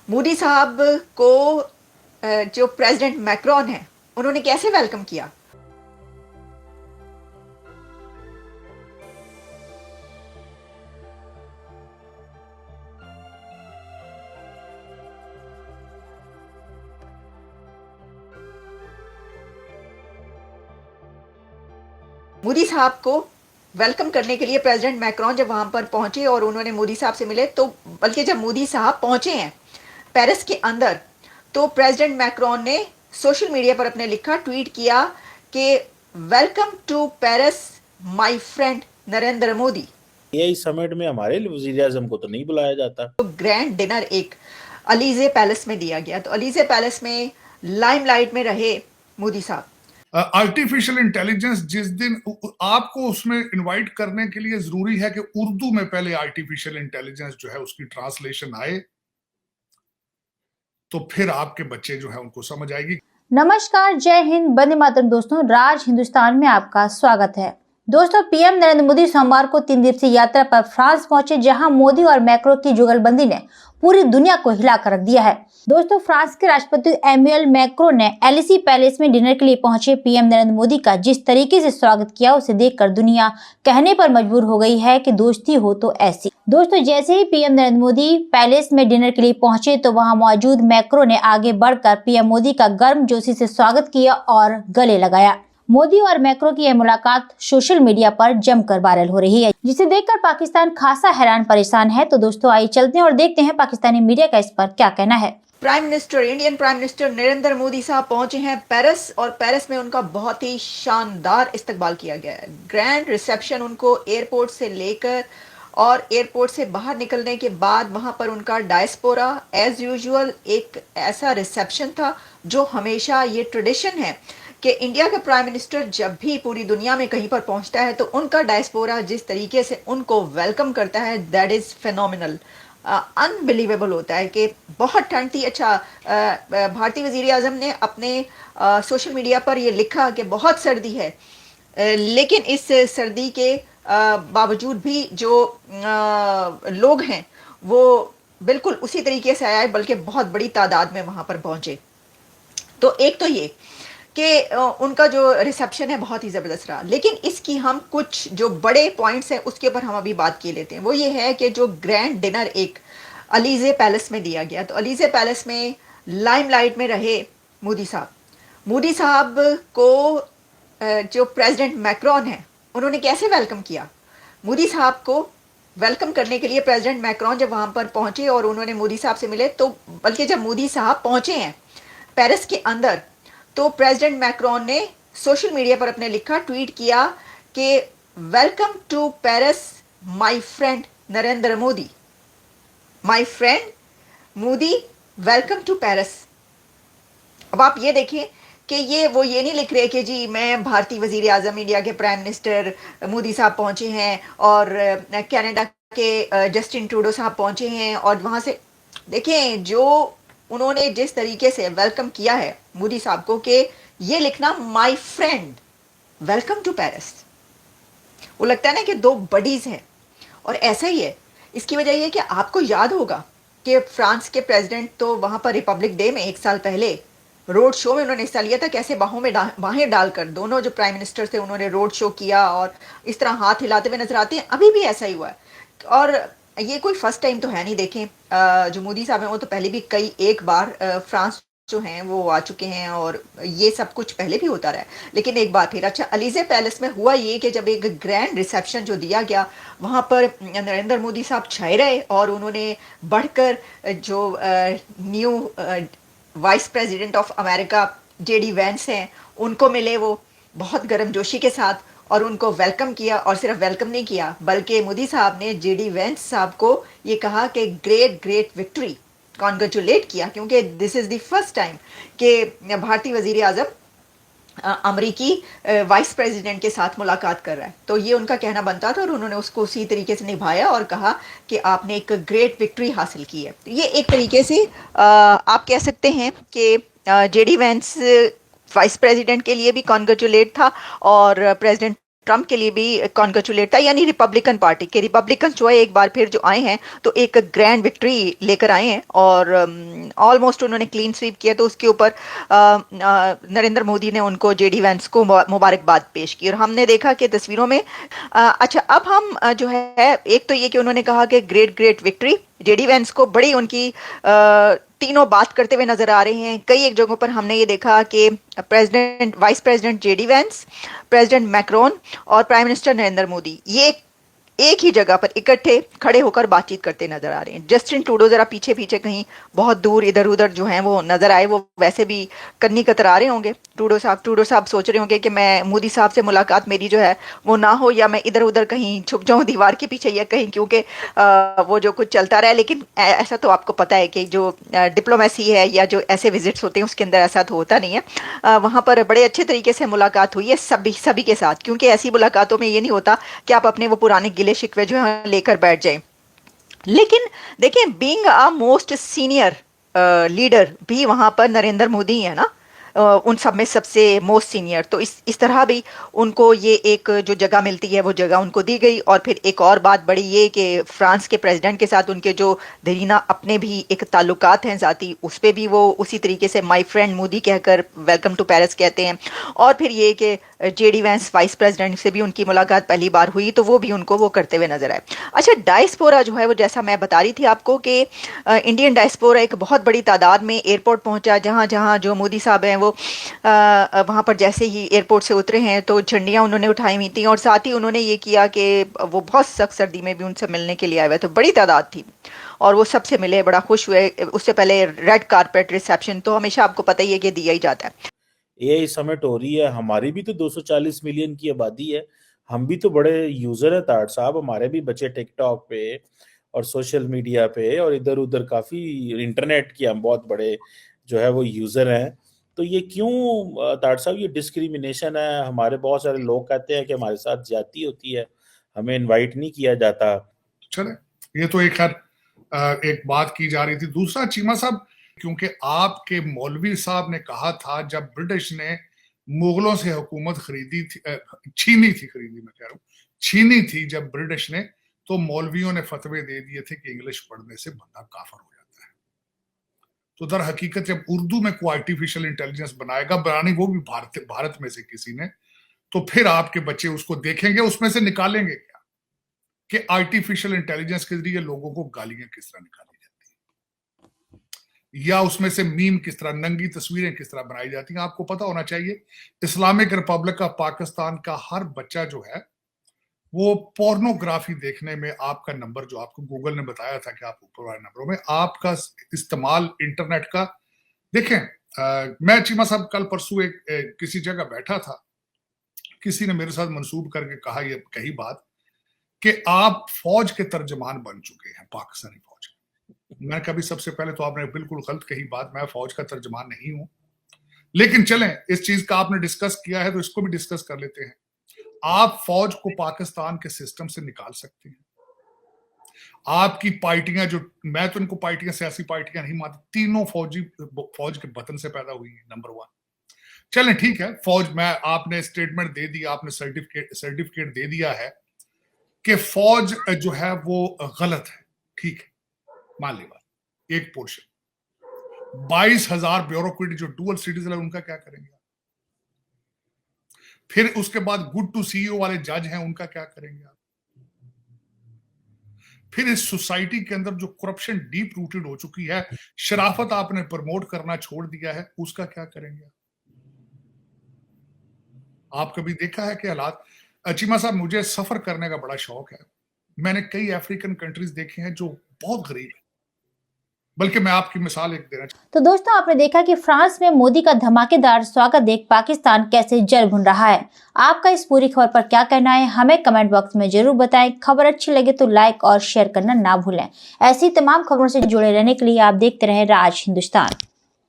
मोदी साहब को जो प्रेसिडेंट मैक्रोन है उन्होंने कैसे वेलकम किया। मोदी साहब को वेलकम करने के लिए प्रेसिडेंट मैक्रोन जब वहां पर पहुंचे और उन्होंने मोदी साहब से मिले, तो बल्कि जब मोदी साहब पहुंचे हैं पेरिस के अंदर, तो प्रेसिडेंट मैक्रोन ने सोशल मीडिया पर अपने लिखा, ट्वीट किया कि welcome to Paris my friend Narendra Modi. यही समिट में हमारे वजीर आजम को तो नहीं बुलाया जाता। तो ग्रैंड डिनर एक अलीजे पैलेस में दिया गया, तो अलीजे पैलेस में लाइमलाइट में रहे मोदी साहब। आर्टिफिशियल इंटेलिजेंस जिस दिन आपको उसमें इनवाइट करने के लिए जरूरी है कि उर्दू में पहले आर्टिफिशियल इंटेलिजेंस जो है उसकी ट्रांसलेशन आए, तो फिर आपके बच्चे जो है उनको समझ आएगी। नमस्कार, जय हिंद, वंदे मातरम। दोस्तों, राज हिंदुस्तान में आपका स्वागत है। दोस्तों, पीएम नरेंद्र मोदी सोमवार को 3 दिवसीय यात्रा पर फ्रांस पहुंचे, जहां मोदी और मैक्रो की जुगलबंदी ने पूरी दुनिया को हिलाकर रख दिया है। दोस्तों, फ्रांस के राष्ट्रपति एम्यूल मैक्रो ने एलिसी पैलेस में डिनर के लिए पहुंचे पीएम नरेंद्र मोदी का जिस तरीके से स्वागत किया, उसे देखकर दुनिया कहने पर मजबूर हो गई है कि दोस्ती हो तो ऐसी। दोस्तों, जैसे ही पीएम नरेंद्र मोदी पैलेस में डिनर के लिए पहुंचे, तो वहां मौजूद मैक्रो ने आगे बढ़कर पीएम मोदी का गर्मजोशी से स्वागत किया और गले लगाया। मोदी और मैक्रो की यह मुलाकात सोशल मीडिया पर जमकर वायरल हो रही है, जिसे देखकर पाकिस्तान खासा हैरान परेशान है। तो दोस्तों, आइए चलते हैं और देखते हैं पाकिस्तानी मीडिया का इस पर क्या कहना है। Indian prime minister Narendra Modi साहब पहुंचे हैं पेरिस, और पेरिस में उनका बहुत ही शानदार इस्तकबाल किया गया है। ग्रैंड रिसेप्शन उनको एयरपोर्ट से लेकर और एयरपोर्ट से बाहर निकलने के बाद वहां पर उनका डायस्पोरा एज यूजुअल एक ऐसा रिसेप्शन था जो हमेशा ये ट्रेडिशन है कि इंडिया का प्राइम मिनिस्टर जब भी पूरी दुनिया में कहीं पर पहुंचता है तो उनका डायस्पोरा जिस तरीके से उनको वेलकम करता है, दैट इज फेनोमिनल, अनबिलीवेबल होता है कि बहुत ठंड थी। अच्छा, भारतीय वजीर आजम ने अपने सोशल मीडिया पर ये लिखा कि बहुत सर्दी है, लेकिन इस सर्दी के बावजूद भी जो लोग हैं वो बिल्कुल उसी तरीके से आए, बल्कि बहुत बड़ी तादाद में वहां पर पहुंचे। तो एक तो ये कि उनका जो रिसेप्शन है बहुत ही ज़बरदस्त रहा, लेकिन इसकी हम कुछ जो बड़े पॉइंट्स हैं उसके ऊपर हम अभी बात किए लेते हैं। वो ये है कि जो ग्रैंड डिनर एक अलीजे पैलेस में दिया गया, तो अलीजे पैलेस में लाइमलाइट में रहे मोदी साहब। मोदी साहब को जो प्रेसिडेंट मैक्रोन है उन्होंने कैसे वेलकम किया। मोदी साहब को वेलकम करने के लिए प्रेसिडेंट मैक्रोन जब वहां पर पहुंचे और उन्होंने मोदी साहब से मिले, तो बल्कि जब मोदी साहब पहुंचे हैं पेरिस के अंदर, तो प्रेसिडेंट मैक्रोन ने सोशल मीडिया पर अपने लिखा, ट्वीट किया कि welcome to Paris my friend Narendra Modi. My friend Modi, welcome to Paris. अब आप ये देखें कि ये नहीं लिख रहे कि जी मैं भारतीय वजीर आजम, इंडिया के प्राइम मिनिस्टर मोदी साहब पहुंचे हैं और कनाडा के जस्टिन ट्रूडो साहब पहुंचे हैं, और वहां से देखें जो उन्होंने जिस तरीके से वेलकम किया है मोदी साहब को, कि ये लिखना my friend welcome to Paris, वो लगता है ना कि दो बडीज हैं। और ऐसा ही है, इसकी वजह यह कि आपको याद होगा कि फ्रांस के प्रेसिडेंट तो वहां पर रिपब्लिक डे में 1 साल पहले रोड शो में उन्होंने हिस्सा लिया था, कैसे बाहों में बाहें डालकर दोनों जो प्राइम मिनिस्टर थे उन्होंने रोड शो किया और इस तरह हाथ हिलाते हुए नजर आते हैं। अभी भी ऐसा ही हुआ है, और ये कोई फर्स्ट टाइम तो है नहीं। देखें जो मोदी साहब हैं वो तो पहले भी एक बार फ्रांस जो हैं वो आ चुके हैं, और ये सब कुछ पहले भी होता रहा है। लेकिन एक बार फिर, अच्छा, अलीजे पैलेस में हुआ ये कि जब एक ग्रैंड रिसेप्शन जो दिया गया, वहाँ पर नरेंद्र मोदी साहब छाए रहे और उन्होंने बढ़कर जो new vice president of America JD Vance हैं उनको मिले, वो बहुत गर्मजोशी के साथ, और उनको वेलकम किया। और सिर्फ वेलकम नहीं किया, बल्कि मोदी साहब ने जेडी वेंस साहब को ये कहा कि ग्रेट ग्रेट विक्ट्री, कॉन्ग्रेचुलेट किया, क्योंकि this is the first time कि भारतीय वजीर आजम अमरीकी वाइस प्रेसिडेंट के साथ मुलाकात कर रहा है। तो ये उनका कहना बनता था और उन्होंने उसको उसी तरीके से निभाया और कहा कि आपने एक ग्रेट विक्ट्री हासिल की है। ये एक तरीके से आप कह सकते हैं कि जेडी वेंस वाइस प्रेसिडेंट के लिए भी कॉन्ग्रेचुलेट था और प्रेसिडेंट ट्रम्प के लिए भी कॉन्ग्रेचुलेट था, यानी रिपब्लिकन पार्टी के रिपब्लिकन जो है एक बार फिर जो आए हैं तो एक ग्रैंड विक्ट्री लेकर आए हैं और ऑलमोस्ट उन्होंने क्लीन स्वीप किया। तो उसके ऊपर नरेंद्र मोदी ने उनको जेडी वैंस को मुबारकबाद पेश की और हमने देखा कि तस्वीरों में अच्छा अब हम जो है एक तो ये कि उन्होंने कहा कि great great victory, JD Vance को बड़ी उनकी तीनों बात करते हुए नजर आ रहे हैं। कई एक जगहों पर हमने ये देखा कि president, vice president JD Vance, president Macron और प्राइम मिनिस्टर नरेंद्र मोदी ये एक ही जगह पर इकट्ठे खड़े होकर बातचीत करते नजर आ रहे हैं। जस्टिन ट्रूडो जरा पीछे पीछे कहीं बहुत दूर इधर उधर जो हैं वो नजर आए, वो वैसे भी कन्नी कतरा रहे होंगे। ट्रूडो साहब सोच रहे होंगे कि मैं मोदी साहब से मुलाकात मेरी जो है वो ना हो या मैं इधर उधर कहीं छुप जाऊं दीवार के पीछे या कहीं, क्योंकि वो जो कुछ चलता रहा है। लेकिन ऐसा तो आपको पता है कि जो डिप्लोमेसी है या जो ऐसे विजिट्स होते हैं उसके अंदर ऐसा तो होता नहीं है। वहाँ पर बड़े अच्छे तरीके से मुलाकात हुई है सभी के साथ, क्योंकि ऐसी मुलाकातों में ये नहीं होता कि आप अपने वो पुराने गिले शिकवे जो है लेकर बैठ जाएं। लेकिन देखिए, being a most senior leader भी वहां पर नरेंद्र मोदी है ना, उन सब में सबसे मोस्ट सीनियर, तो इस तरह भी उनको ये एक जो जगह मिलती है वो जगह उनको दी गई। और फिर एक और बात बड़ी ये कि फ्रांस के प्रेसिडेंट के साथ उनके जो दरीना अपने भी एक ताल्लुकात हैं ज़ाती, उस पर भी वो उसी तरीके से माय फ्रेंड मोदी कहकर वेलकम टू पेरिस कहते हैं। और फिर ये कि जेडी वैंस वाइस प्रेसिडेंट से भी उनकी मुलाकात पहली बार हुई तो वो भी उनको वो करते हुए नजर आए। अच्छा, डायस्पोरा जो है वो जैसा मैं बता रही थी आपको कि इंडियन डायस्पोरा एक बहुत बड़ी तादाद में एयरपोर्ट पहुंचा, जहां जहां जो मोदी साहब हैं वो वहां पर जैसे ही एयरपोर्ट से उतरे हैं तो झंडियां उन्होंने उठाई हुई थी और साथ ही उन्होंने ये किया कि वो बहुत सख्त सर्दी में भी उनसे मिलने के लिए आए हुए, तो बड़ी तादाद थी और वो सबसे मिले, बड़ा खुश हुए। उससे पहले रेड कारपेट रिसेप्शन तो हमेशा आपको पता ही है कि दिया ही जाता है। एआई समिट हो रही है, हमारी भी तो 240 मिलियन की आबादी है, हम भी तो बड़े यूजर है ताड़ साहब, हमारे भी बच्चे टिकटॉक पे और सोशल मीडिया पे और इधर उधर काफी इंटरनेट की हम बहुत बड़े जो है वो यूजर हैं। तो ये क्यों ताड़ साहब ये डिस्क्रिमिनेशन है? हमारे बहुत सारे लोग कहते हैं कि हमारे साथ ज्यादती होती है, हमें इनवाइट नहीं किया जाता। चले, ये तो एक बात की जा रही थी। दूसरा चीमा साहब, क्योंकि आपके मौलवी साहब ने कहा था जब ब्रिटिश ने मुगलों से हुकूमत खरीदी थी, छीनी थी जब ब्रिटिश ने, तो मौलवियों ने फतवे दे दिए थे कि इंग्लिश पढ़ने से बंदा काफर हो जाता है। तो दर हकीकत जब उर्दू में कोई आर्टिफिशियल इंटेलिजेंस बनानी वो भी भारत में से किसी ने, तो फिर आपके बच्चे उसको देखेंगे, उसमें से निकालेंगे क्या कि आर्टिफिशियल इंटेलिजेंस के जरिए लोगों को गालियां किस तरह निकाली जाती है या उसमें से मीम किस तरह, नंगी तस्वीरें किस तरह बनाई जाती हैं। आपको पता होना चाहिए इस्लामिक रिपब्लिक ऑफ पाकिस्तान का हर बच्चा जो है वो पोर्नोग्राफी देखने में, आपका नंबर जो आपको गूगल ने बताया था कि आप ऊपर वाले नंबरों में आपका इस्तेमाल इंटरनेट का देखें। मैं चीमा साहब कल परसों किसी जगह बैठा था, किसी ने मेरे साथ मंसूब करके कही बात कि आप फौज के तर्जमान बन चुके हैं, पाकिस्तानी फौज। मैं कभी, सबसे पहले तो आपने बिल्कुल गलत कही बात, मैं फौज का तर्जमान नहीं हूं। लेकिन चलें, इस चीज का आपने डिस्कस किया है तो इसको भी डिस्कस कर लेते हैं। आप फौज को पाकिस्तान के सिस्टम से निकाल सकते हैं। आपकी पार्टियां जो, मैं तो इनको पार्टियां, सियासी पार्टियां नहीं मानती, तीनों फौज के बतन से पैदा हुई है, नंबर 1। चलें ठीक है, फौज में आपने स्टेटमेंट दे दिया, आपने सर्टिफिकेट दे दिया है कि फौज जो है वो गलत है, ठीक है, मान ली बात, एक पोर्शन। 22,000 ब्यूरोक्रेट जो डुअल सिटीजन है उनका क्या करेंगे? फिर उसके बाद गुड टू सीईओ वाले जज हैं, उनका क्या करेंगे आप? फिर इस सोसाइटी के अंदर जो करप्शन डीप रूटेड हो चुकी है, शराफत आपने प्रमोट करना छोड़ दिया है, उसका क्या करेंगे आप? कभी देखा है कि हालात? चीमा साहब, मुझे सफर करने का बड़ा शौक है, मैंने कई अफ्रीकन कंट्रीज देखे हैं जो बहुत गरीब है, बल्कि मैं आपकी मिसाल एक देना चाहूँ। तो दोस्तों, आपने देखा कि फ्रांस में मोदी का धमाकेदार स्वागत देख पाकिस्तान कैसे जल भुन रहा है। आपका इस पूरी खबर पर क्या कहना है, हमें कमेंट बॉक्स में जरूर बताएं। खबर अच्छी लगे तो लाइक और शेयर करना ना भूलें। ऐसी तमाम खबरों से जुड़े रहने के लिए आप देखते रहें राज हिंदुस्तान।